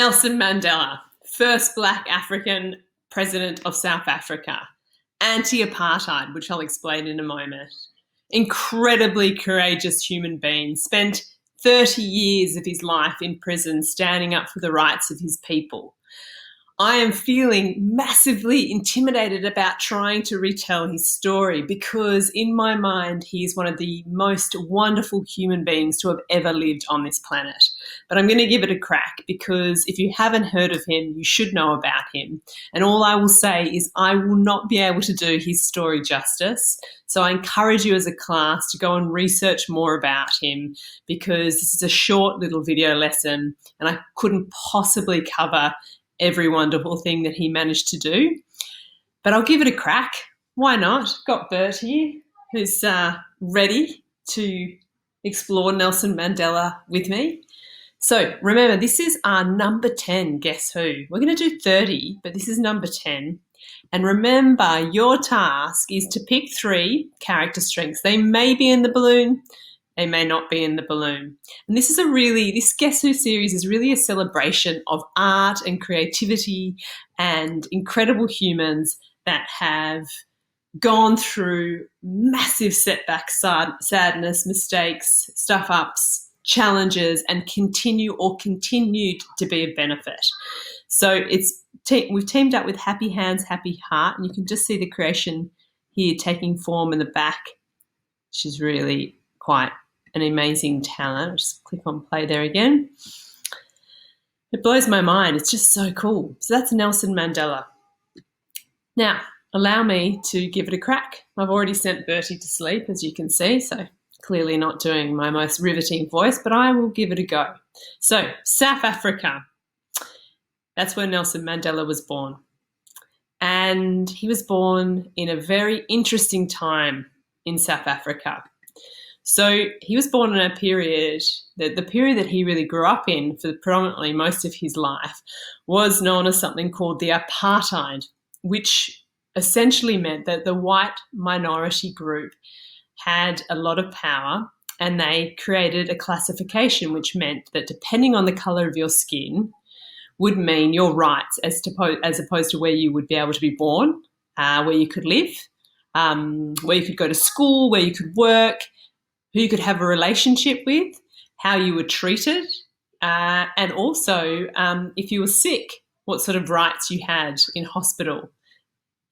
Nelson Mandela, first Black African president of South Africa, anti-apartheid, which I'll explain in a moment. Incredibly courageous human being, spent 30 years of his life in prison standing up for the rights of his people. I am feeling massively intimidated about trying to retell his story because in my mind, he is one of the most wonderful human beings to have ever lived on this planet. But I'm going to give it a crack because if you haven't heard of him, you should know about him. And all I will say is I will not be able to do his story justice. So I encourage you as a class to go and research more about him because this is a short little video lesson and I couldn't possibly cover every wonderful thing that he managed to do. But I'll give it a crack. Why not? Got Bert here, who's ready to explore Nelson Mandela with me. So remember, this is our number 10, Guess Who? We're going to do 30, but this is number 10. And remember, your task is to pick 3 character strengths. They may be in the balloon, they may not be in the balloon. And this Guess Who series is really a celebration of art and creativity and incredible humans that have gone through massive setbacks, sadness, mistakes, stuff-ups, challenges, and continued to be of benefit. So we've teamed up with Happy Hands, Happy Heart, and you can just see the creation here taking form in the back. She's really quite an amazing talent. I'll just click on play there again. It blows my mind. It's just so cool. So that's Nelson Mandela. Now, allow me to give it a crack. I've already sent Bertie to sleep, as you can see, so clearly not doing my most riveting voice, but I will give it a go. So, South Africa. That's where Nelson Mandela was born. And he was born in a very interesting time in South Africa. So he was born in a period, the period that he really grew up in for predominantly most of his life was known as something called the apartheid, which essentially meant that the white minority group had a lot of power and they created a classification which meant that depending on the colour of your skin would mean your rights as opposed to where you would be able to be born, where you could live, where you could go to school, where you could work, who you could have a relationship with, how you were treated, and also if you were sick, what sort of rights you had in hospital.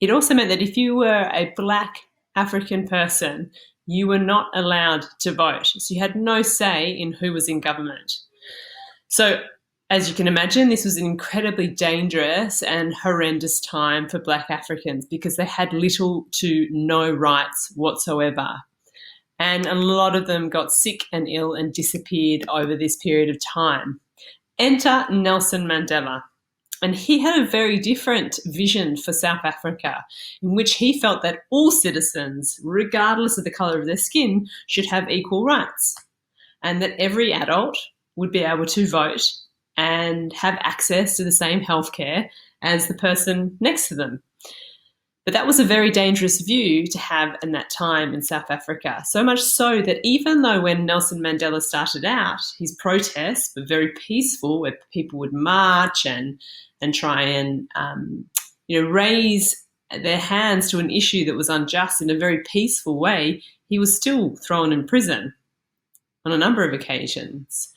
It also meant that if you were a Black African person, you were not allowed to vote. So you had no say in who was in government. So as you can imagine, this was an incredibly dangerous and horrendous time for Black Africans because they had little to no rights whatsoever. And a lot of them got sick and ill and disappeared over this period of time. Enter Nelson Mandela. And he had a very different vision for South Africa, in which he felt that all citizens, regardless of the colour of their skin, should have equal rights, and that every adult would be able to vote and have access to the same healthcare as the person next to them. But that was a very dangerous view to have in that time in South Africa, so much so that even though when Nelson Mandela started out, his protests were very peaceful, where people would march and try and raise their hands to an issue that was unjust in a very peaceful way, he was still thrown in prison on a number of occasions.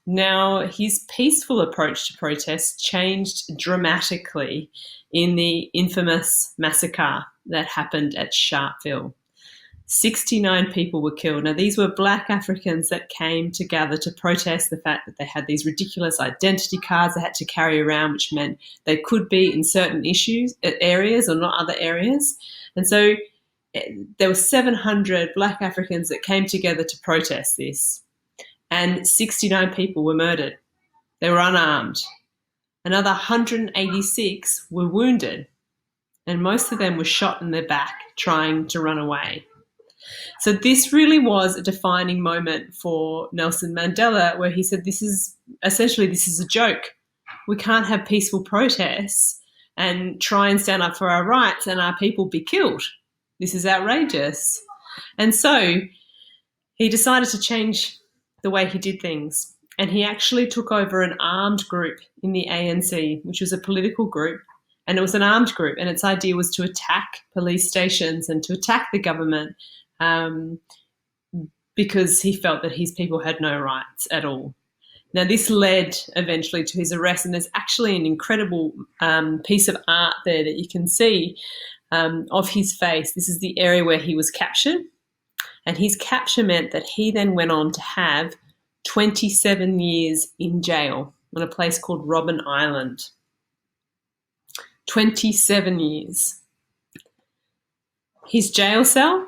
Now, his peaceful approach to protests changed dramatically in the infamous massacre that happened at Sharpeville. 69 people were killed. Now, these were Black Africans that came together to protest the fact that they had these ridiculous identity cards they had to carry around, which meant they could be in certain areas or not other areas. And so there were 700 Black Africans that came together to protest this. And 69 people were murdered. They were unarmed. Another 186 were wounded, and most of them were shot in their back trying to run away. So this really was a defining moment for Nelson Mandela, where he said, this is a joke. We can't have peaceful protests and try and stand up for our rights and our people be killed. This is outrageous. And so he decided to change the way he did things. And he actually took over an armed group in the ANC, which was a political group. And it was an armed group, and its idea was to attack police stations and to attack the government because he felt that his people had no rights at all. Now, this led eventually to his arrest, and there's actually an incredible piece of art there that you can see of his face. This is the area where he was captured, and his capture meant that he then went on to have 27 years in jail on a place called Robben Island. 27 years. His jail cell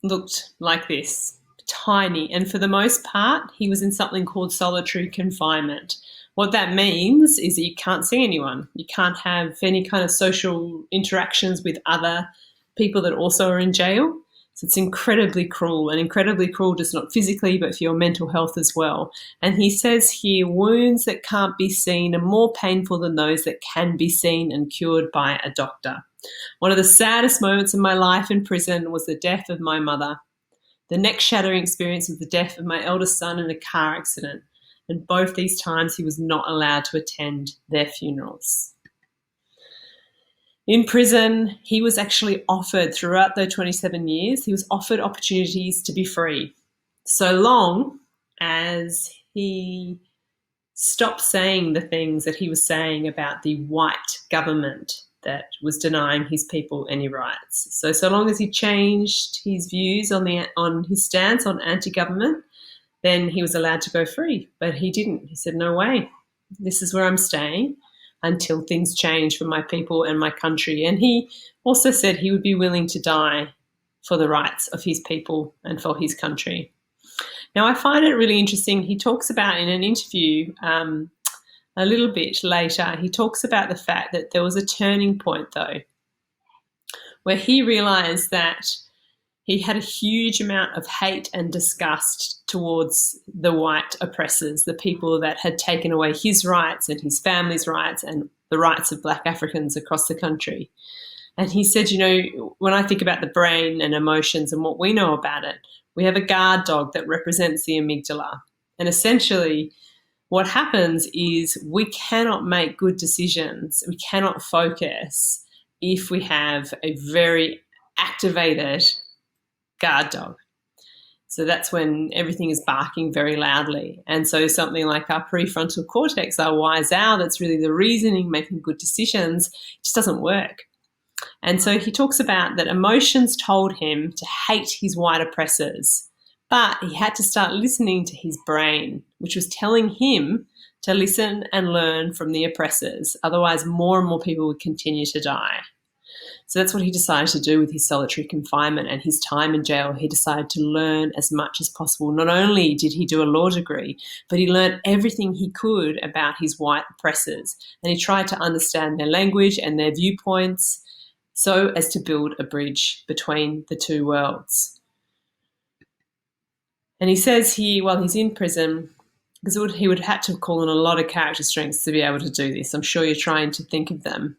looked like this. Tiny, and for the most part he was in something called solitary confinement. What that means is that you can't see anyone, you can't have any kind of social interactions with other people that also are in jail. So it's incredibly cruel, and incredibly cruel just not physically but for your mental health as well. And he says here, wounds that can't be seen are more painful than those that can be seen and cured by a doctor. One of the saddest moments of my life in prison was the death of my mother. The next shattering experience was the death of my eldest son in a car accident, and both these times he was not allowed to attend their funerals. In prison, he was actually offered, throughout those 27 years, he was offered opportunities to be free, so long as he stopped saying the things that he was saying about the white government that was denying his people any rights. So long as he changed his views on his stance on anti-government, then he was allowed to go free. But he didn't. He said, no way, this is where I'm staying until things change for my people and my country. And he also said he would be willing to die for the rights of his people and for his country. Now, I find it really interesting. He talks about in an interview a little bit later, he talks about the fact that there was a turning point, though, where he realised that he had a huge amount of hate and disgust towards the white oppressors, the people that had taken away his rights and his family's rights and the rights of Black Africans across the country. And he said, you know, when I think about the brain and emotions and what we know about it, we have a guard dog that represents the amygdala. And essentially, what happens is we cannot make good decisions, we cannot focus if we have a very activated guard dog. So that's when everything is barking very loudly. And so something like our prefrontal cortex, our wise owl, that's really the reasoning, making good decisions, just doesn't work. And so he talks about that emotions told him to hate his white oppressors, but he had to start listening to his brain, which was telling him to listen and learn from the oppressors. Otherwise, more and more people would continue to die. So that's what he decided to do with his solitary confinement and his time in jail. He decided to learn as much as possible. Not only did he do a law degree, but he learned everything he could about his white oppressors. And he tried to understand their language and their viewpoints so as to build a bridge between the two worlds. And he says here, while he's in prison, because he would have had to call on a lot of character strengths to be able to do this. I'm sure you're trying to think of them.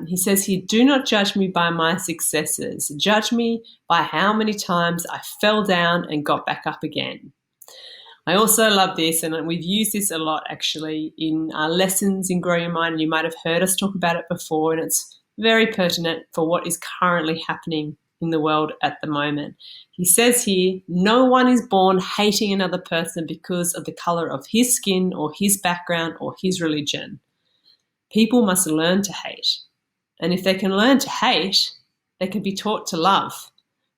He says here, do not judge me by my successes. Judge me by how many times I fell down and got back up again. I also love this, and we've used this a lot actually in our lessons in Grow Your Mind, and you might have heard us talk about it before, and it's very pertinent for what is currently happening in the world at the moment. He says here, no one is born hating another person because of the colour of his skin or his background or his religion. People must learn to hate. And if they can learn to hate, they can be taught to love.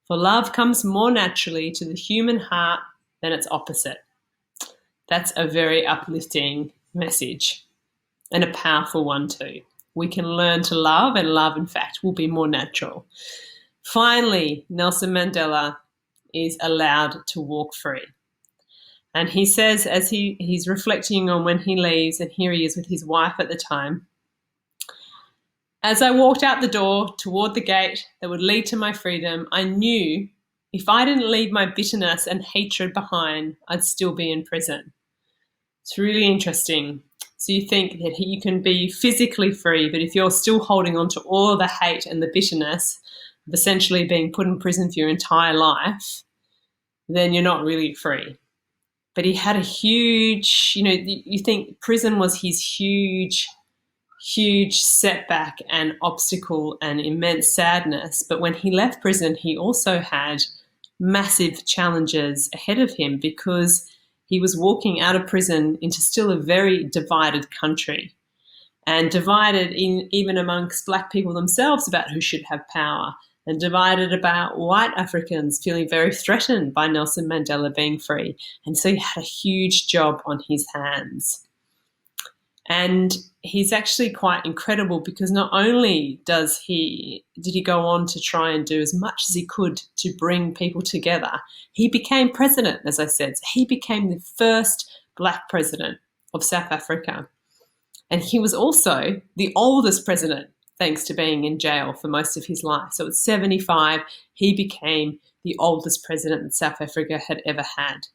For love comes more naturally to the human heart than its opposite. That's a very uplifting message and a powerful one too. We can learn to love, and love, in fact, will be more natural. Finally, Nelson Mandela is allowed to walk free. And he says, as he's reflecting on when he leaves, and here he is with his wife at the time, as I walked out the door toward the gate that would lead to my freedom, I knew if I didn't leave my bitterness and hatred behind, I'd still be in prison. It's really interesting. So you think that you can be physically free, but if you're still holding on to all the hate and the bitterness of essentially being put in prison for your entire life, then you're not really free. But he had a huge, you think prison was his huge setback and obstacle and immense sadness. But when he left prison, he also had massive challenges ahead of him because he was walking out of prison into still a very divided country, and divided even amongst Black people themselves about who should have power, and divided about white Africans feeling very threatened by Nelson Mandela being free. And so he had a huge job on his hands. And he's actually quite incredible because not only did he go on to try and do as much as he could to bring people together, he became president, as I said. So he became the first Black president of South Africa. And he was also the oldest president, thanks to being in jail for most of his life. So at 75, he became the oldest president that South Africa had ever had.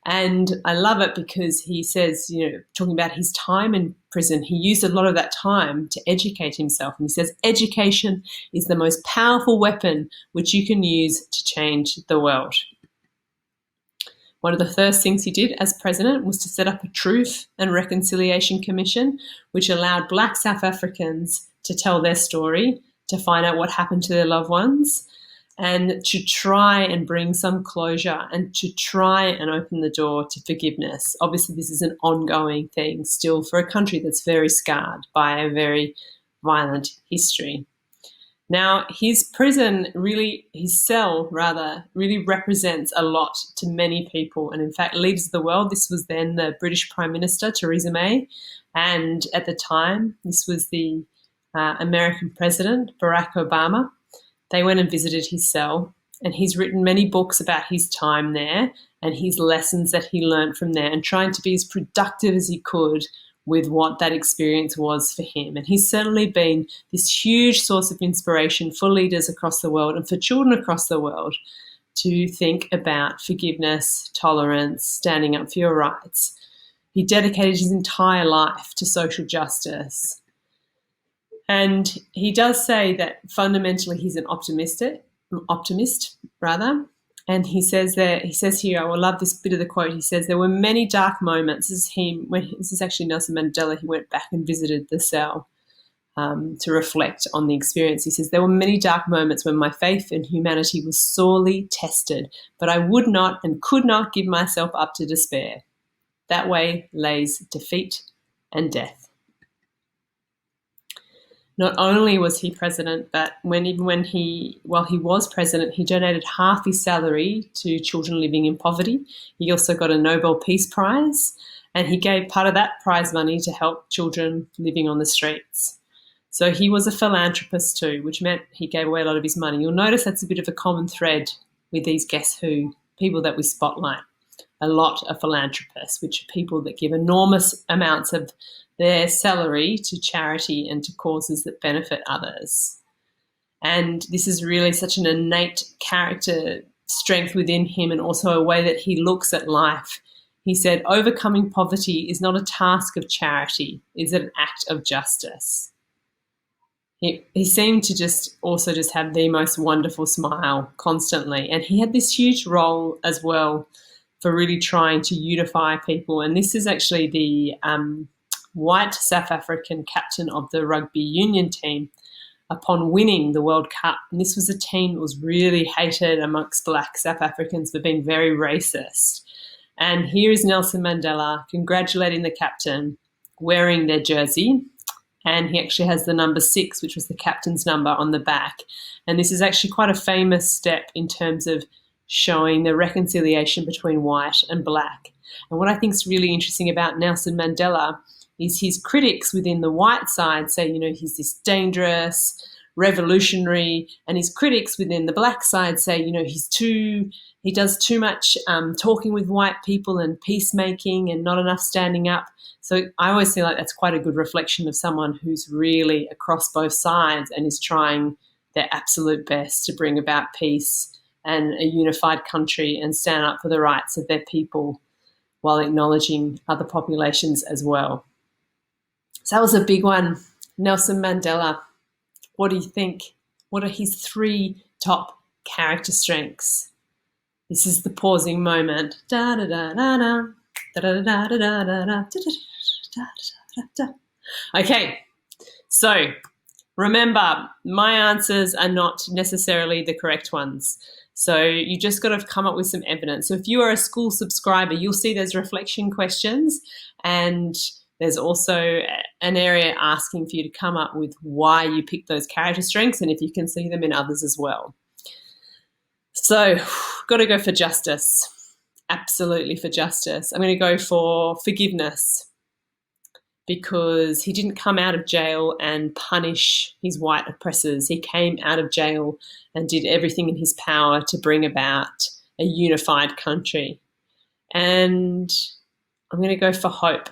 And I love it because he says, talking about his time in prison, he used a lot of that time to educate himself. And he says, education is the most powerful weapon which you can use to change the world. One of the first things he did as president was to set up a Truth and Reconciliation Commission, which allowed Black South Africans to tell their story, to find out what happened to their loved ones, and to try and bring some closure and to try and open the door to forgiveness. Obviously, this is an ongoing thing still for a country that's very scarred by a very violent history. Now, his cell really represents a lot to many people, and in fact, leaders of the world. This was then the British Prime Minister, Theresa May, and at the time, this was the American President, Barack Obama. They went and visited his cell, and he's written many books about his time there and his lessons that he learned from there, and trying to be as productive as he could with what that experience was for him. And he's certainly been this huge source of inspiration for leaders across the world and for children across the world to think about forgiveness, tolerance, standing up for your rights. He dedicated his entire life to social justice. And he does say that fundamentally he's an optimist. And he says here, I will love this bit of the quote. He says, there were many dark moments. This is actually Nelson Mandela. He went back and visited the cell to reflect on the experience. He says, there were many dark moments when my faith in humanity was sorely tested, but I would not and could not give myself up to despair. That way lays defeat and death. Not only was he president, but while he was president, he donated half his salary to children living in poverty. He also got a Nobel Peace Prize, and he gave part of that prize money to help children living on the streets. So he was a philanthropist too, which meant he gave away a lot of his money. You'll notice that's a bit of a common thread with these Guess Who, people that we spotlight. A lot of philanthropists, which are people that give enormous amounts of their salary to charity and to causes that benefit others. And this is really such an innate character strength within him, and also a way that he looks at life. He said, overcoming poverty is not a task of charity, it's an act of justice. He seemed to just have the most wonderful smile constantly. And he had this huge role as well for really trying to unify people. And this is actually the white South African captain of the rugby union team upon winning the World Cup. And this was a team that was really hated amongst Black South Africans for being very racist. And here is Nelson Mandela congratulating the captain, wearing their jersey. And he actually has the number 6, which was the captain's number, on the back. And this is actually quite a famous step in terms of showing the reconciliation between white and Black. And what I think is really interesting about Nelson Mandela is his critics within the white side say, he's this dangerous, revolutionary, and his critics within the Black side say, he does too much talking with white people and peacemaking and not enough standing up. So I always feel like that's quite a good reflection of someone who's really across both sides and is trying their absolute best to bring about peace and a unified country and stand up for the rights of their people while acknowledging other populations as well. So that was a big one. Nelson Mandela, what do you think? What are his 3 top character strengths? This is the pausing moment. Da da da da da. Da da da da da da da. Da. Okay, so remember, my answers are not necessarily the correct ones. So you just got to come up with some evidence. So if you are a school subscriber, you'll see there's reflection questions, and there's also an area asking for you to come up with why you picked those character strengths and if you can see them in others as well. So got to go for justice. Absolutely for justice. I'm going to go for forgiveness, because he didn't come out of jail and punish his white oppressors. He came out of jail and did everything in his power to bring about a unified country. And I'm going to go for hope,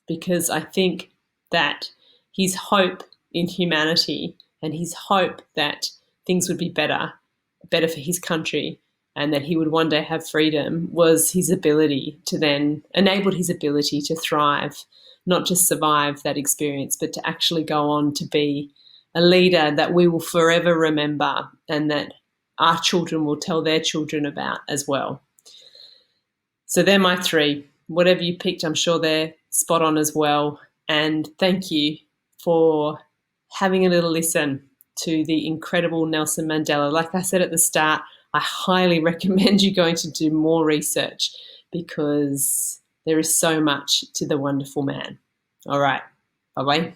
because I think that his hope in humanity and his hope that things would be better for his country and that he would one day have freedom was his ability to then enabled his ability to thrive, not just survive that experience, but to actually go on to be a leader that we will forever remember and that our children will tell their children about as well. So they're my three. Whatever you picked, I'm sure they're spot on as well. And thank you for having a little listen to the incredible Nelson Mandela. Like I said at the start, I highly recommend you going to do more research, because there is so much to the wonderful man. All right. Bye-bye.